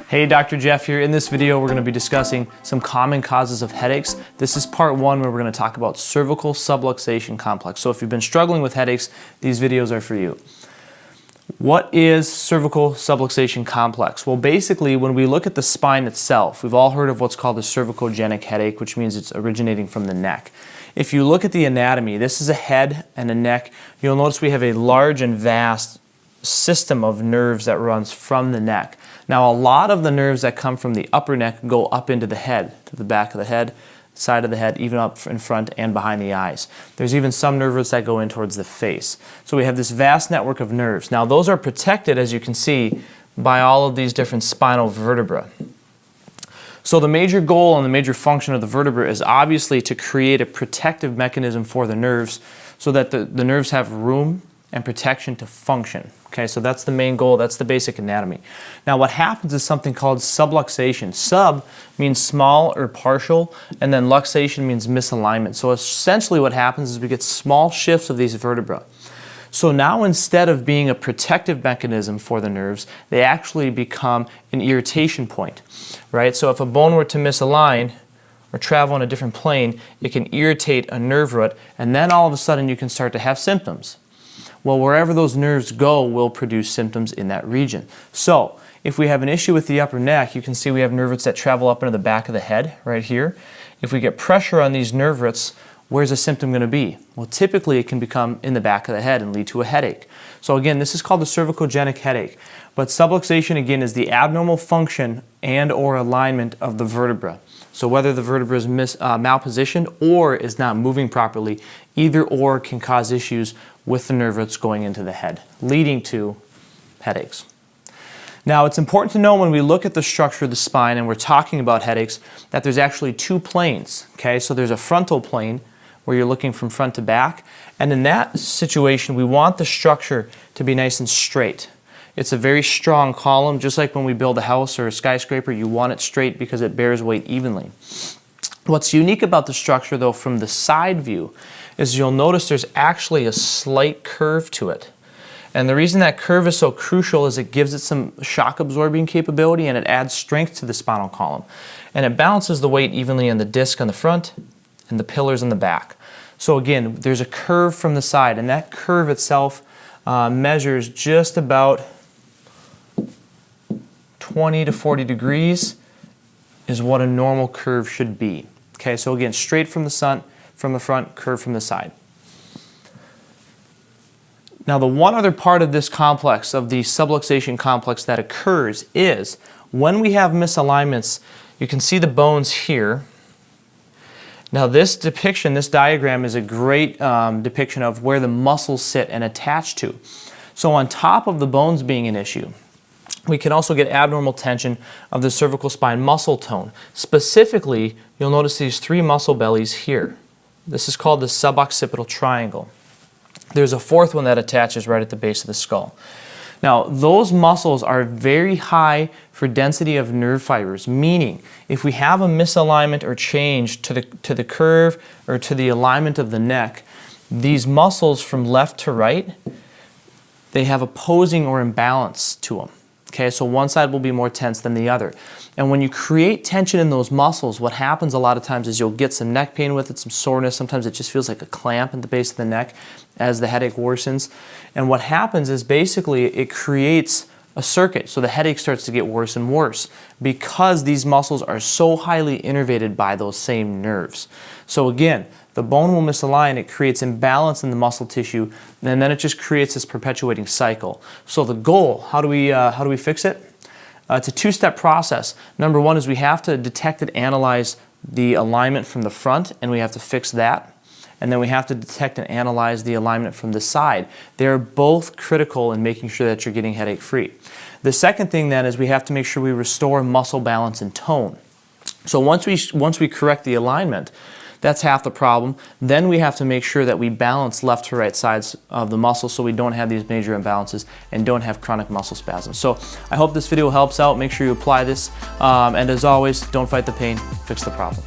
Hey, Dr. Jeff here. In this video, we're going to be discussing some common causes of headaches. This is part one where we're going to talk about cervical subluxation complex. So if you've been struggling with headaches, these videos are for you. What is cervical subluxation complex? Well, basically, when we look at the spine itself, we've all heard of what's called a cervicogenic headache, which means it's originating from the neck. If you look at the anatomy, this is a head and a neck. You'll notice we have a large and vast system of nerves that runs from the neck. Now, a lot of the nerves that come from the upper neck go up into the head, to the back of the head, side of the head, even up in front and behind the eyes. There's even some nerve roots that go in towards the face. So we have this vast network of nerves. Now, those are protected, as you can see, by all of these different spinal vertebrae. So the major goal and the major function of the vertebra is obviously to create a protective mechanism for the nerves so that the nerves have room and protection to function. Okay, so that's the main goal, that's the basic anatomy. Now what happens is something called subluxation. Sub means small or partial, and then luxation means misalignment. So essentially what happens is we get small shifts of these vertebrae. So now instead of being a protective mechanism for the nerves, they actually become an irritation point, right? So if a bone were to misalign or travel on a different plane, it can irritate a nerve root, and then all of a sudden you can start to have symptoms. Well, wherever those nerves go will produce symptoms in that region. So if we have an issue with the upper neck, you can see we have nerve roots that travel up into the back of the head right here. If we get pressure on these nerve roots, where's the symptom going to be? Well, typically it can become in the back of the head and lead to a headache. So again, this is called the cervicogenic headache. But subluxation, again, is the abnormal function and or alignment of the vertebra. So whether the vertebra is malpositioned or is not moving properly, either or can cause issues with the nerve roots going into the head, leading to headaches. Now, it's important to know when we look at the structure of the spine and we're talking about headaches that there's actually two planes. Okay, so there's a frontal plane where you're looking from front to back, and in that situation we want the structure to be nice and straight. It's a very strong column, just like when we build a house or a skyscraper, you want it straight because it bears weight evenly. What's unique about the structure, though, from the side view is you'll notice there's actually a slight curve to it. And the reason that curve is so crucial is it gives it some shock absorbing capability and it adds strength to the spinal column. And it balances the weight evenly on the disc on the front and the pillars in the back. So again, there's a curve from the side, and that curve itself measures just about 20 to 40 degrees is what a normal curve should be. Okay, so again, straight from the front, curve from the side. Now the one other part of this complex, of the subluxation complex that occurs is when we have misalignments, you can see the bones here. Now this depiction, this diagram is a great depiction of where the muscles sit and attach to. So on top of the bones being an issue, we can also get abnormal tension of the cervical spine muscle tone. Specifically, you'll notice these three muscle bellies here. This is called the suboccipital triangle. There's a fourth one that attaches right at the base of the skull. Now, those muscles are very high for density of nerve fibers, meaning if we have a misalignment or change to the curve or to the alignment of the neck, these muscles from left to right, they have opposing or imbalance to them. Okay, so one side will be more tense than the other. And when you create tension in those muscles, what happens a lot of times is you'll get some neck pain with it, some soreness. Sometimes it just feels like a clamp at the base of the neck as the headache worsens. And what happens is basically it creates a circuit. So the headache starts to get worse and worse because these muscles are so highly innervated by those same nerves. So again, the bone will misalign, it creates imbalance in the muscle tissue, and then it just creates this perpetuating cycle. So the goal, how do we fix it? It's a two-step process. Number one is we have to detect and analyze the alignment from the front, and we have to fix that. And then we have to detect and analyze the alignment from the side. They're both critical in making sure that you're getting headache free. The second thing then is we have to make sure we restore muscle balance and tone. So once we correct the alignment, that's half the problem. Then we have to make sure that we balance left to right sides of the muscle so we don't have these major imbalances and don't have chronic muscle spasms. So I hope this video helps out. Make sure you apply this. And as always, don't fight the pain, fix the problem.